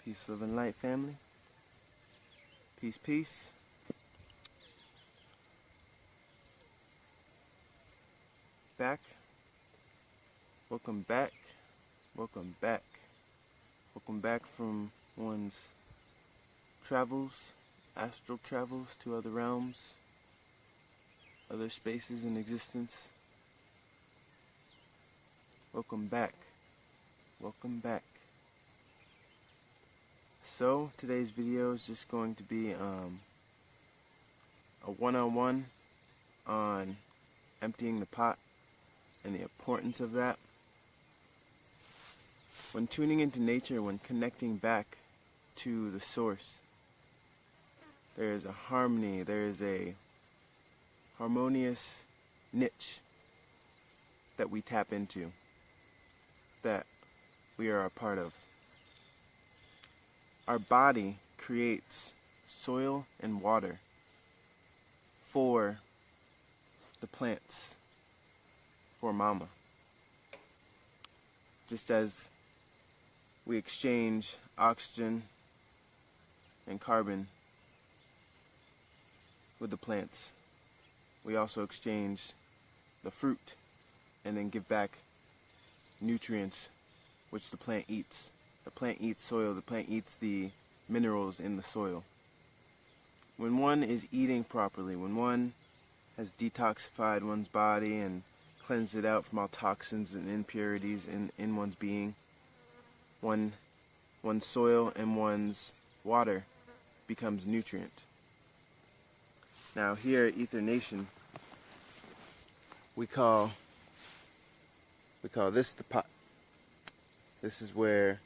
Peace, love, and light, family. Peace, peace. Back. Welcome back. Welcome back. Welcome back from one's travels, astral travels to other realms, other spaces in existence. Welcome back. Welcome back. So, today's video is just going to be a one-on-one on emptying the pot and the importance of that. When tuning into nature, when connecting back to the source, there is a harmony, there is a harmonious niche that we tap into, that we are a part of. Our body creates soil and water for the plants, for mama. Just as we exchange oxygen and carbon with the plants, we also exchange the fruit and then give back nutrients which the plant eats. The plant eats soil, the plant eats the minerals in the soil. When one is eating properly, when one has detoxified one's body and cleansed it out from all toxins and impurities in one's being, one's soil and one's water becomes nutrient. Now here at Ether Nation, we call this the pot. This is where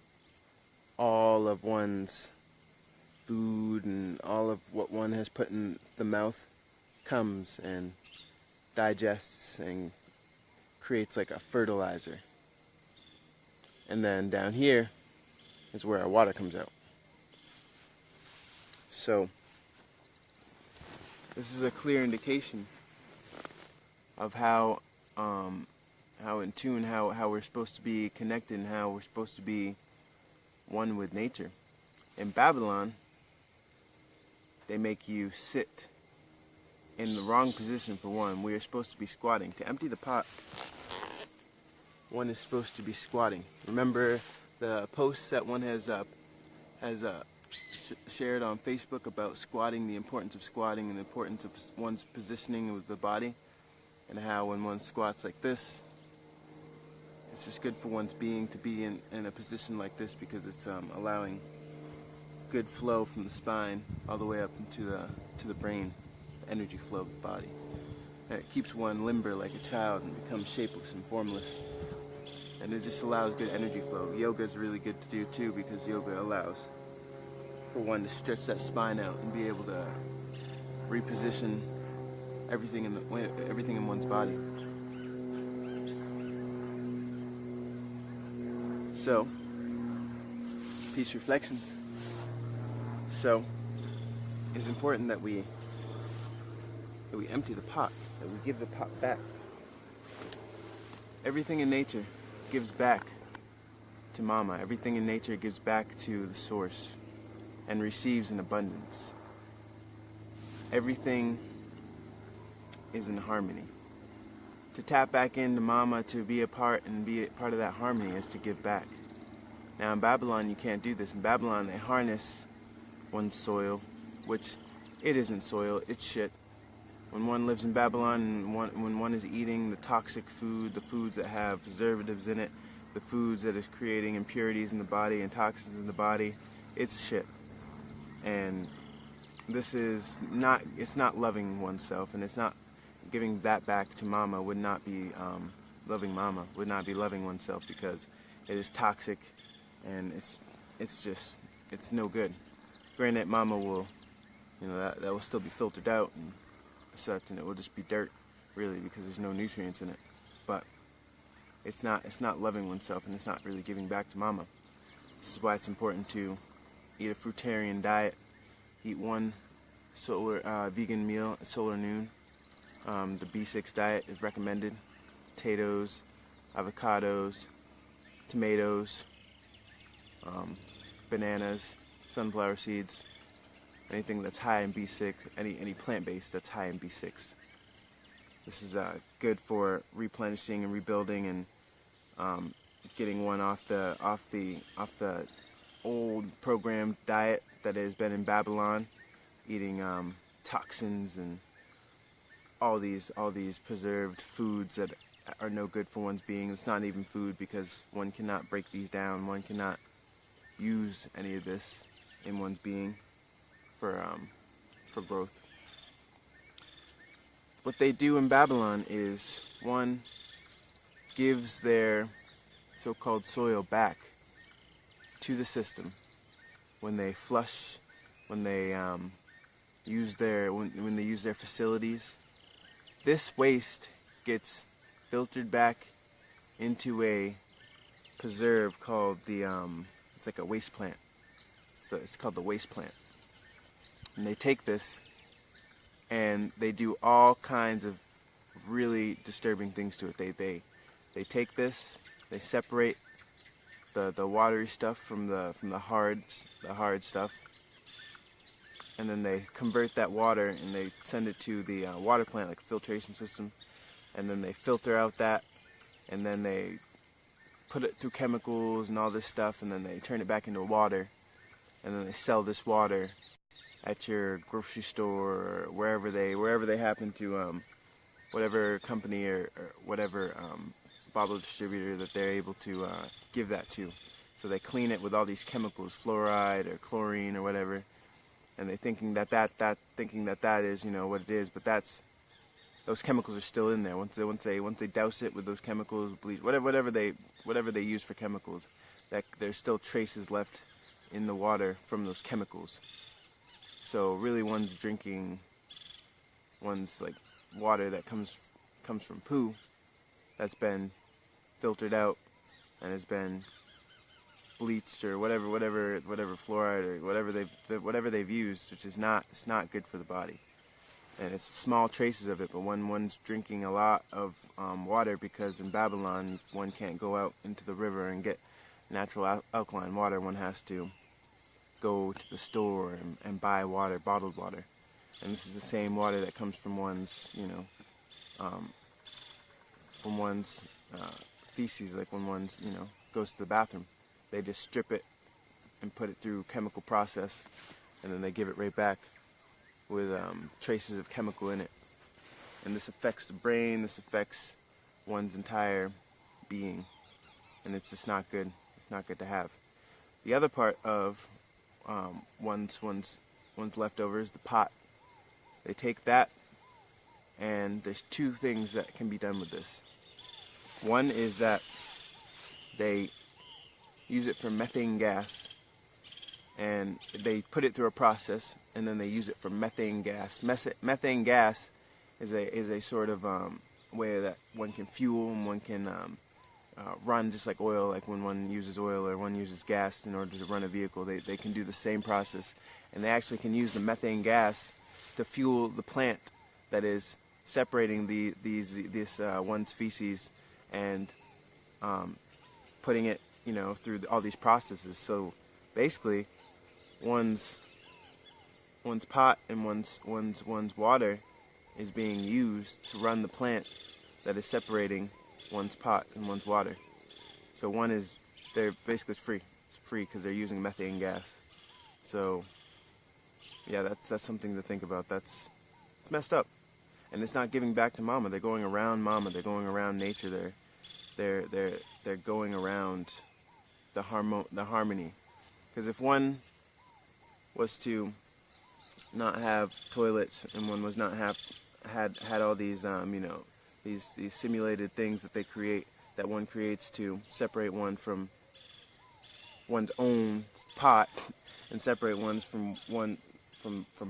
all of one's food and all of what one has put in the mouth comes and digests and creates like a fertilizer. And then down here is where our water comes out. So this is a clear indication of how in tune, how we're supposed to be connected and how we're supposed to be one with nature. In Babylon, they make you sit in the wrong position for one. We are supposed to be squatting. To empty the pot, one is supposed to be squatting. Remember the posts that one has shared on Facebook about squatting, the importance of squatting and the importance of one's positioning with the body, and how when one squats like this, it's just good for one's being to be in a position like this, because it's allowing good flow from the spine all the way up into the brain, the energy flow of the body. And it keeps one limber like a child and becomes shapeless and formless. And it just allows good energy flow. Yoga is really good to do too, because yoga allows for one to stretch that spine out and be able to reposition everything in one's body. So, peace reflections. So, it's important that we empty the pot, that we give the pot back. Everything in nature gives back to Mama. Everything in nature gives back to the source and receives in abundance. Everything is in harmony. To tap back into Mama, to be a part of that harmony, is to give back. Now in Babylon you can't do this. In Babylon they harness one's soil, which it isn't soil, it's shit. When one lives in Babylon and when one is eating the toxic food, the foods that have preservatives in it, the foods that is creating impurities in the body and toxins in the body, it's shit. And this is not, it's not loving oneself, and it's not giving that back to Mama would not be loving Mama, would not be loving oneself, because it is toxic and it's no good. Granted, Mama will, that will still be filtered out and such, and it will just be dirt, really, because there's no nutrients in it. But it's not loving oneself, and it's not really giving back to Mama. This is why it's important to eat a fruitarian diet, eat one vegan meal at solar noon. The B6 diet is recommended. Potatoes, avocados, tomatoes, bananas, sunflower seeds, anything that's high in B6, any plant-based that's high in B6. This is good for replenishing and rebuilding and getting one off the old programmed diet that has been in Babylon, eating toxins and all these preserved foods that are no good for one's being. It's not even food because one cannot break these down. One cannot use any of this in one's being for growth. What they do in Babylon is one gives their so-called soil back to the system when they flush, when they use their facilities. This waste gets filtered back into a preserve called the it's like a waste plant. It's called the waste plant, and they take this and they do all kinds of really disturbing things to it. They take this, they separate the watery stuff from the hard stuff, and then they convert that water and they send it to the water plant, like a filtration system, and then they filter out that, and then they put it through chemicals and all this stuff, and then they turn it back into water, and then they sell this water at your grocery store or wherever they happen to, whatever company or whatever bottle distributor that they're able to give that to. So they clean it with all these chemicals, fluoride or chlorine or whatever, and they thinking that is, you know, what it is, but those chemicals are still in there. Once they douse it with those chemicals, bleach, whatever they use for chemicals, that there's still traces left in the water from those chemicals. So really, one's like water that comes from poo that's been filtered out and has been bleached or whatever fluoride or whatever they've used, which is not good for the body. And it's small traces of it, but one's drinking a lot of water, because in Babylon one can't go out into the river and get natural alkaline water. One has to go to the store and buy water, bottled water. And this is the same water that comes from one's, feces, like when one, goes to the bathroom. They just strip it and put it through chemical process, and then they give it right back with traces of chemical in it. And this affects the brain, this affects one's entire being, and it's just not good. It's not good to have. The other part of one's leftovers, the pot. They take that, and there's two things that can be done with this. One is that they use it for methane gas, and they put it through a process, and then they use it for methane gas. Methane gas is a sort of way that one can fuel and one can run just like oil, like when one uses oil or one uses gas in order to run a vehicle. They can do the same process, and they actually can use the methane gas to fuel the plant that is separating this one's feces and putting it, through all these processes. So basically, one's pot and one's water is being used to run the plant that is separating one's pot and one's water. So they're basically free. It's free because they're using methane gas. So yeah, that's something to think about. It's messed up, and it's not giving back to Mama. They're going around Mama. They're going around nature. They're going around the harmony. Because if one was to not have toilets, and one was not had all these these simulated things that one creates to separate one from one's own pot and separate one from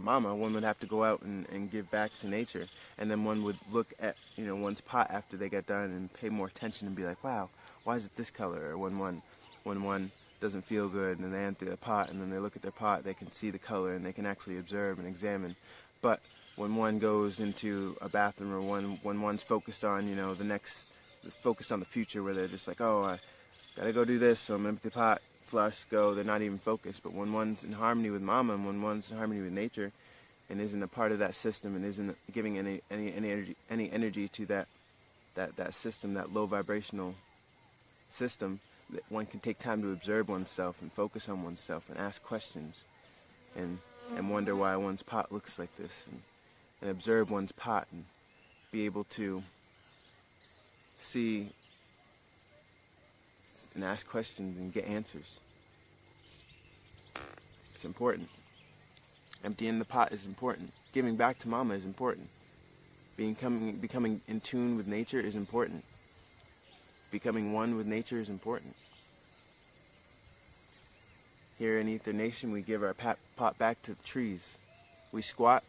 Mama, one would have to go out and give back to nature. And then one would look at one's pot after they get done and pay more attention and be like, wow, why is it this color? Or when one doesn't feel good and they empty the pot and then they look at their pot, they can see the color and they can actually observe and examine. But when one goes into a bathroom, or when one's focused on focused on the future, where they're just like, oh, I gotta go do this, so I'm gonna empty the pot, flush, go, they're not even focused. But when one's in harmony with mama and when one's in harmony with nature and isn't a part of that system and isn't giving any energy to that system, that low vibrational system, that one can take time to observe oneself and focus on oneself and ask questions and wonder why one's pot looks like this, and observe one's pot and be able to see and ask questions and get answers. It's important. Emptying the pot is important. Giving back to mama is important. Becoming in tune with nature is important. Becoming one with nature is important. Here in Ether Nation, we give our pot back to the trees. We squat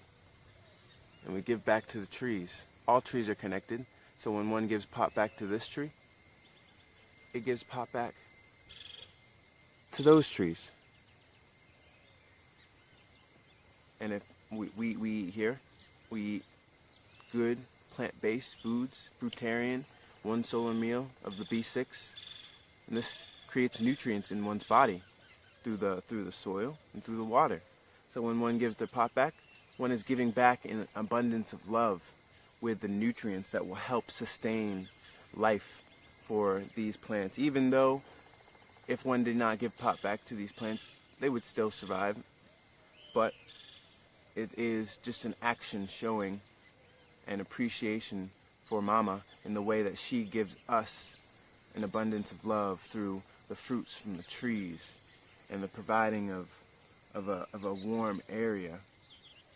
and we give back to the trees. All trees are connected, so when one gives pot back to this tree, it gives pot back to those trees. And if we eat here, we eat good plant-based foods, fruitarian, one solar meal of the B6, and this creates nutrients in one's body through the soil and through the water. So when one gives their pot back, one is giving back in abundance of love with the nutrients that will help sustain life for these plants. Even though if one did not give pot back to these plants, they would still survive. But it is just an action showing an appreciation for mama in the way that she gives us an abundance of love through the fruits from the trees and the providing of a warm area,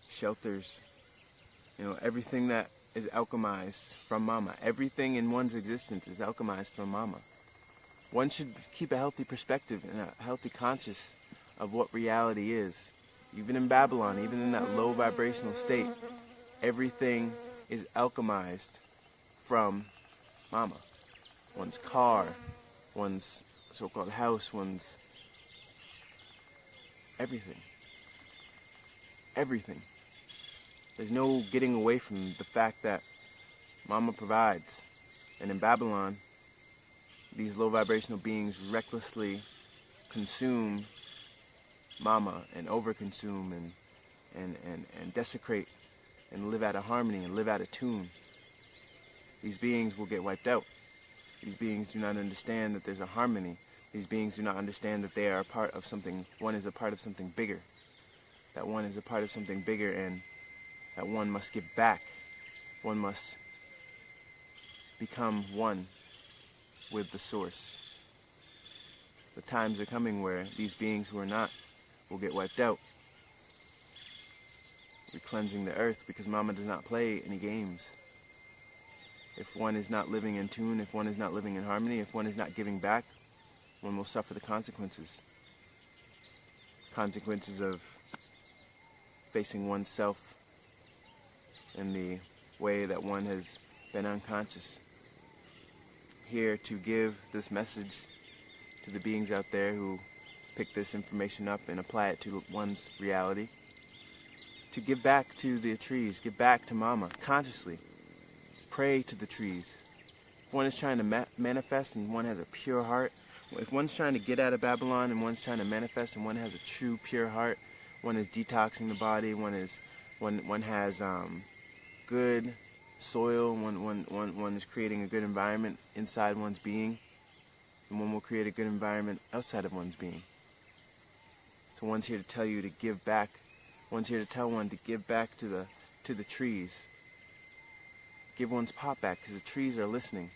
shelters, everything that is alchemized from mama. Everything in one's existence is alchemized from mama. One should keep a healthy perspective and a healthy conscious of what reality is. Even in Babylon, even in that low vibrational state, everything is alchemized from mama. One's car, one's so-called house, one's everything. Everything. There's no getting away from the fact that mama provides. And in Babylon, these low vibrational beings recklessly consume mama and overconsume and desecrate and live out of harmony and live out of tune. These beings will get wiped out. These beings do not understand that there's a harmony. These beings do not understand that they are a part of something, one is a part of something bigger. That one is a part of something bigger and that one must give back. One must become one with the source. The times are coming where these beings who are not will get wiped out. We're cleansing the earth because mama does not play any games. If one is not living in tune, if one is not living in harmony, if one is not giving back, one will suffer the consequences. Consequences of facing oneself in the way that one has been unconscious. Here to give this message to the beings out there who pick this information up and apply it to one's reality. To give back to the trees, give back to mama, consciously. Pray to the trees. If one is trying to manifest and one has a pure heart, if one's trying to get out of Babylon and one's trying to manifest and one has a true pure heart, one is detoxing the body, one has good soil, one is creating a good environment inside one's being, and one will create a good environment outside of one's being. So one's here to tell you to give back. One's here to tell one to give back to the trees. Give one's pot back because the trees are listening.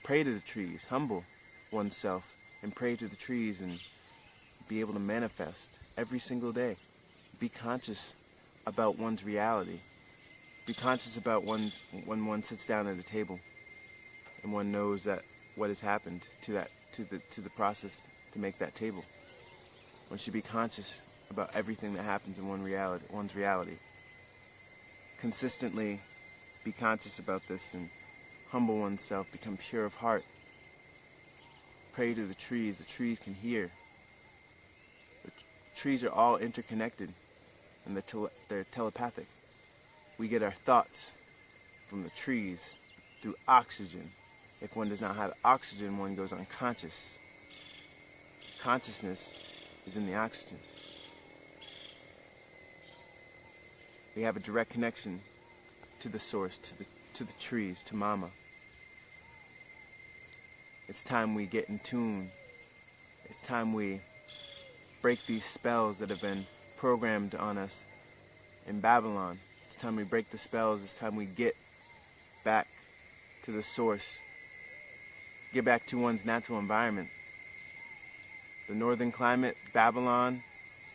Pray to the trees. Humble oneself and pray to the trees and be able to manifest every single day. Be conscious about one's reality. Be conscious about when one sits down at a table and one knows that what has happened to the process to make that table. One should be conscious about everything that happens in one's reality. Consistently be conscious about this and humble oneself, become pure of heart. Pray to the trees can hear. The trees are all interconnected and they're telepathic. We get our thoughts from the trees through oxygen. If one does not have oxygen, one goes unconscious. consciousness is in the oxygen. We have a direct connection to the source, to the trees, to Mama. It's time we get in tune. It's time we break these spells that have been programmed on us in Babylon. It's time we break the spells. It's time we get back to the source. Get back to one's natural environment. The northern climate, Babylon,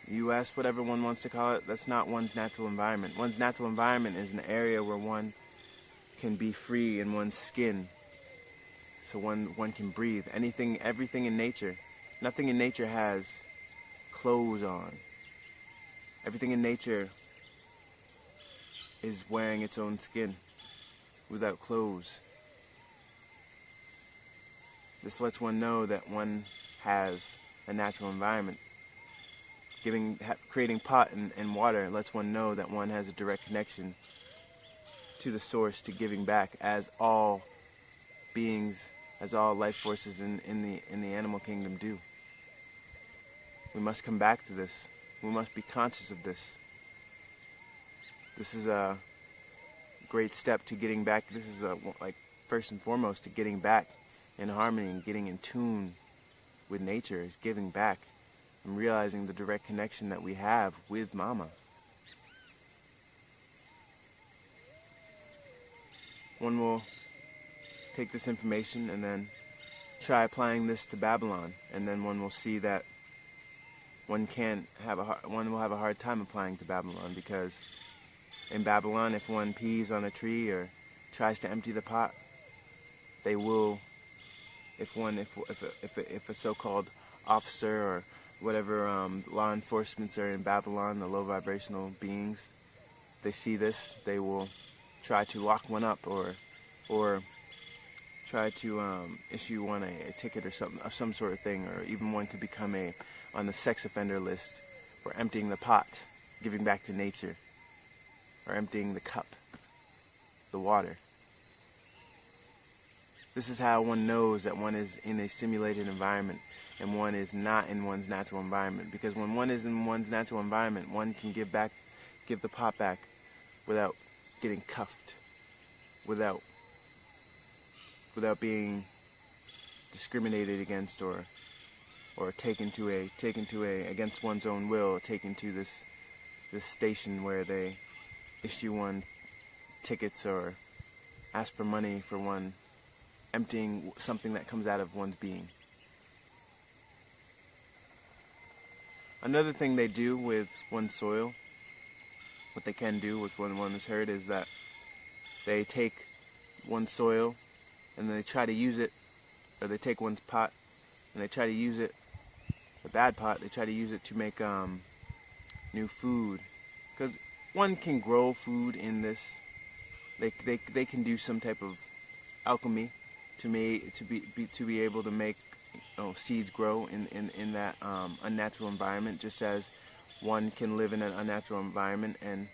US, whatever one wants to call it, that's not one's natural environment. One's natural environment is an area where one can be free in one's skin. So one can breathe. Everything in nature. Nothing in nature has clothes on. Everything in nature is wearing its own skin without clothes. This lets one know that one has a natural environment. Creating pot and water lets one know that one has a direct connection to the source, to giving back, as all beings, as all life forces in the animal kingdom do. We must come back to this. We must be conscious of this. This is a great step to getting back. This is first and foremost to getting back in harmony and getting in tune with nature, is giving back and realizing the direct connection that we have with Mama. One will take this information and then try applying this to Babylon, and then one will see that one will have a hard time applying to Babylon, because in Babylon, if one pees on a tree or tries to empty the pot, they will. If a so-called officer or whatever law enforcement are in Babylon, the low vibrational beings, they see this, they will try to lock one up or try to issue one a ticket or something of some sort of thing, or even one could become on the sex offender list for emptying the pot, giving back to nature, or emptying the cup, the water. This is how one knows that one is in a simulated environment and one is not in one's natural environment. Because when one is in one's natural environment, one can give the pot back without getting cuffed, without being discriminated against or taken to a against one's own will, taken to this station where they issue one tickets or ask for money for one emptying something that comes out of one's being. Another thing they do with one's soil, what they can do with one has heard, is that they take one's soil and they try to use it, or they take one's pot and they try to use it, the bad pot, they try to use it to make new food. Because one can grow food in this. They can do some type of alchemy to be able to make seeds grow in that unnatural environment, just as one can live in an unnatural environment and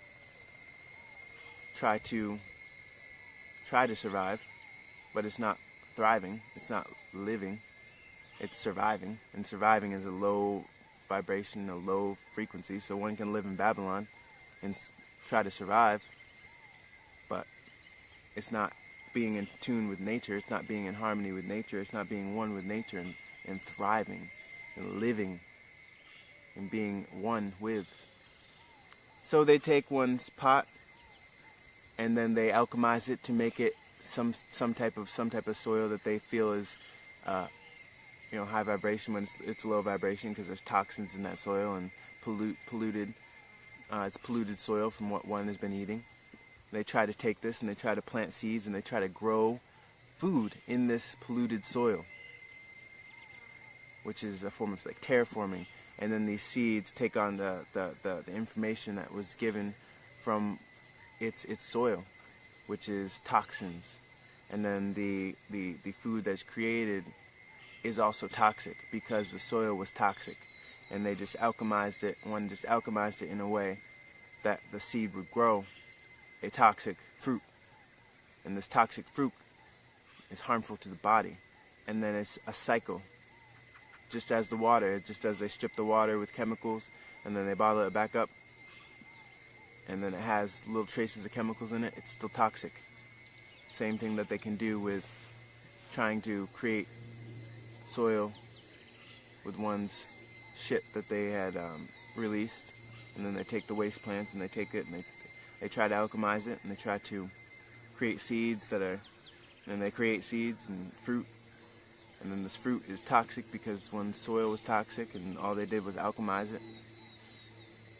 try to survive, but it's not thriving, it's not living, it's surviving, and surviving is a low vibration, a low frequency. So one can live in Babylon and try to survive, but it's not being in tune with nature, it's not being in harmony with nature, it's not being one with nature and thriving and living and being one with. So they take one's pot and then they alchemize it to make it some type of soil that they feel is high vibration when it's low vibration, because there's toxins in that soil and polluted it's polluted soil from what one has been eating. They try to take this and they try to plant seeds and they try to grow food in this polluted soil, which is a form of terraforming. And then these seeds take on the information that was given from its soil, which is toxins. And then the food that's created is also toxic because the soil was toxic. And they just alchemized it. One just alchemized it in a way that the seed would grow a toxic fruit, and this toxic fruit is harmful to the body, and then it's a cycle. just as the water, just as they strip the water with chemicals and then they bottle it back up, and then it has little traces of chemicals in it, it's still toxic. Same thing that they can do with trying to create soil with one's shit that they had released, and then they take the waste plants and they take it and they try to alchemize it, and they try to create seeds and they create seeds and fruit, and then this fruit is toxic because one's soil was toxic and all they did was alchemize it.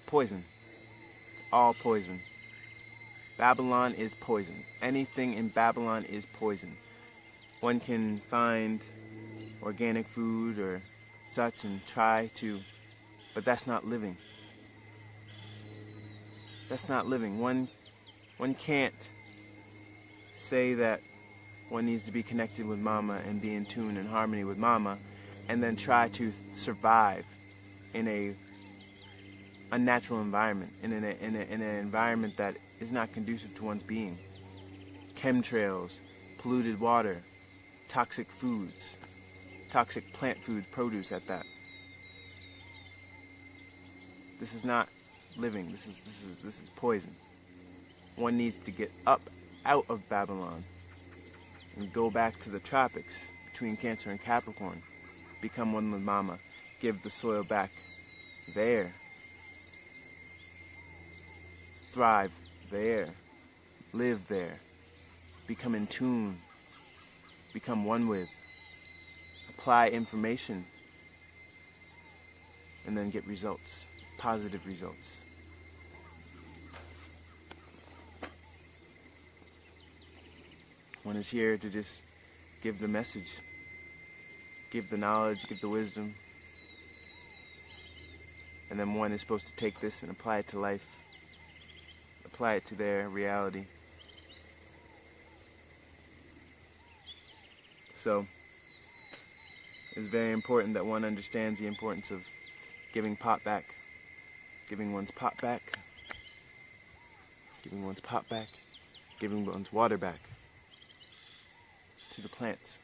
Poison. All poison. Babylon is poison. Anything in Babylon is poison. One can find organic food or such and try to, but that's not living. That's not living. One can't say that one needs to be connected with Mama and be in tune and harmony with Mama, and then try to survive in a unnatural environment, in an environment that is not conducive to one's being. Chemtrails, polluted water, toxic foods, toxic plant food produce at that. This is not living. This is poison. One needs to get up out of Babylon and go back to the tropics between Cancer and Capricorn. Become one with Mama. Give the soil back there. Thrive there. Live there. Become in tune. Become one with. Apply information. And then get results. Positive results. One is here to just give the message, give the knowledge, give the wisdom, and then one is supposed to take this and apply it to life, apply it to their reality. So it's very important that one understands the importance of giving pot back, giving one's pot back, giving one's pot back, giving one's water back to the plants,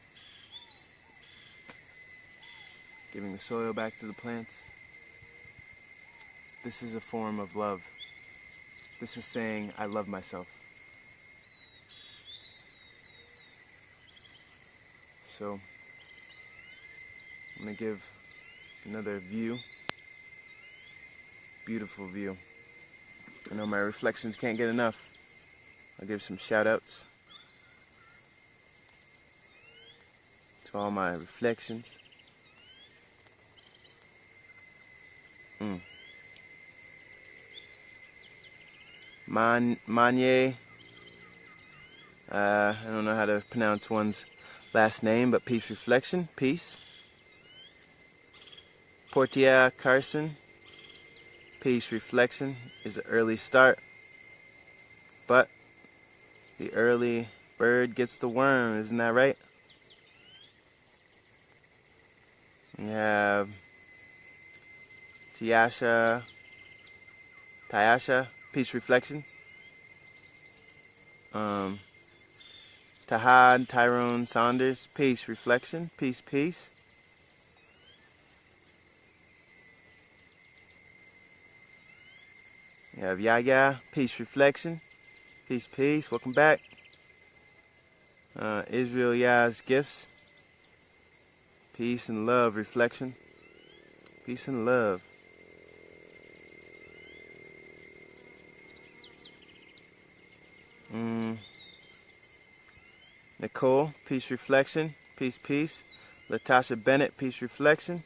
giving the soil back to the plants. This is a form of love. This is saying, I love myself. So, I'm going to give another view. Beautiful view. I know my reflections can't get enough. I'll give some shout outs to all my reflections. Manye. I don't know how to pronounce one's last name, but peace reflection, peace. Portia Carson, peace reflection is an early start, but the early bird gets the worm, isn't that right? We have Tyasha, peace reflection. Tahad Tyrone Saunders, peace reflection, peace, peace. We have Yaya, peace reflection, peace, peace. Welcome back. Israel Yaz gifts, peace and love reflection, peace and love. Nicole, peace reflection, peace, peace. Latasha Bennett, peace reflection,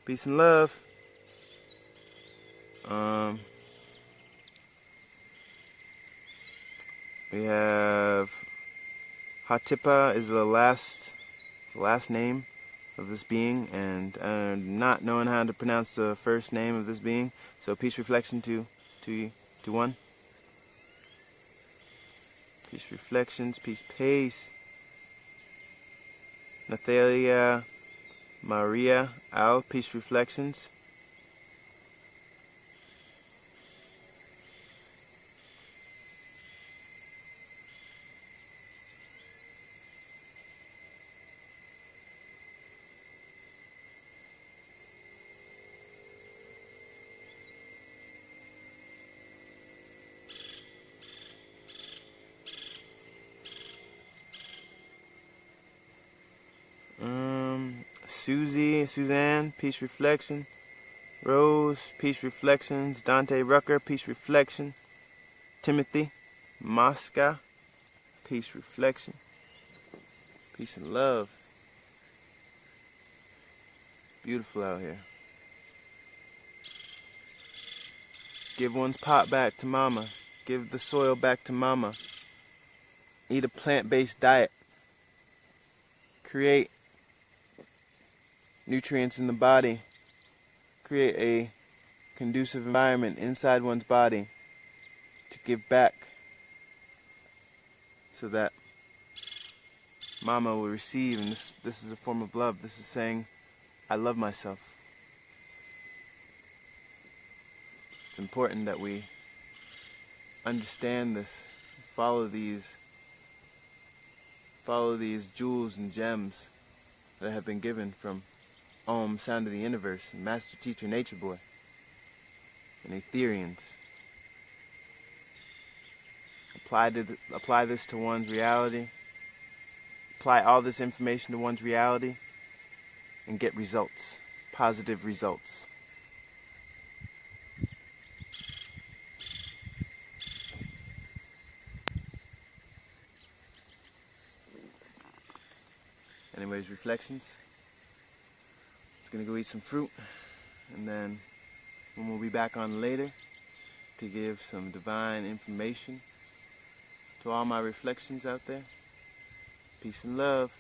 peace and love. We have Hatipa is the last name of this being, and not knowing how to pronounce the first name of this being. So peace reflection to one. Peace reflections, peace, peace. Nathalia Maria Al, peace reflections. Suzanne, Peace Reflection. Rose, Peace Reflections. Dante Rucker, Peace Reflection. Timothy, Mosca, Peace Reflection. Peace and love. Beautiful out here. Give one's pot back to mama. Give the soil back to mama. Eat a plant-based diet. Create nutrients in the body. Create a conducive environment inside one's body to give back so that mama will receive. And this is a form of love. This is saying, I love myself. It's important that we understand this, follow these jewels and gems that have been given from Om, Sound of the Universe, and Master Teacher Nature Boy, and Etherians. Apply this to one's reality. Apply all this information to one's reality and get results, positive results. Anyways, reflections. Just gonna go eat some fruit, and then we'll be back on later to give some divine information to all my reflections out there. Peace and love.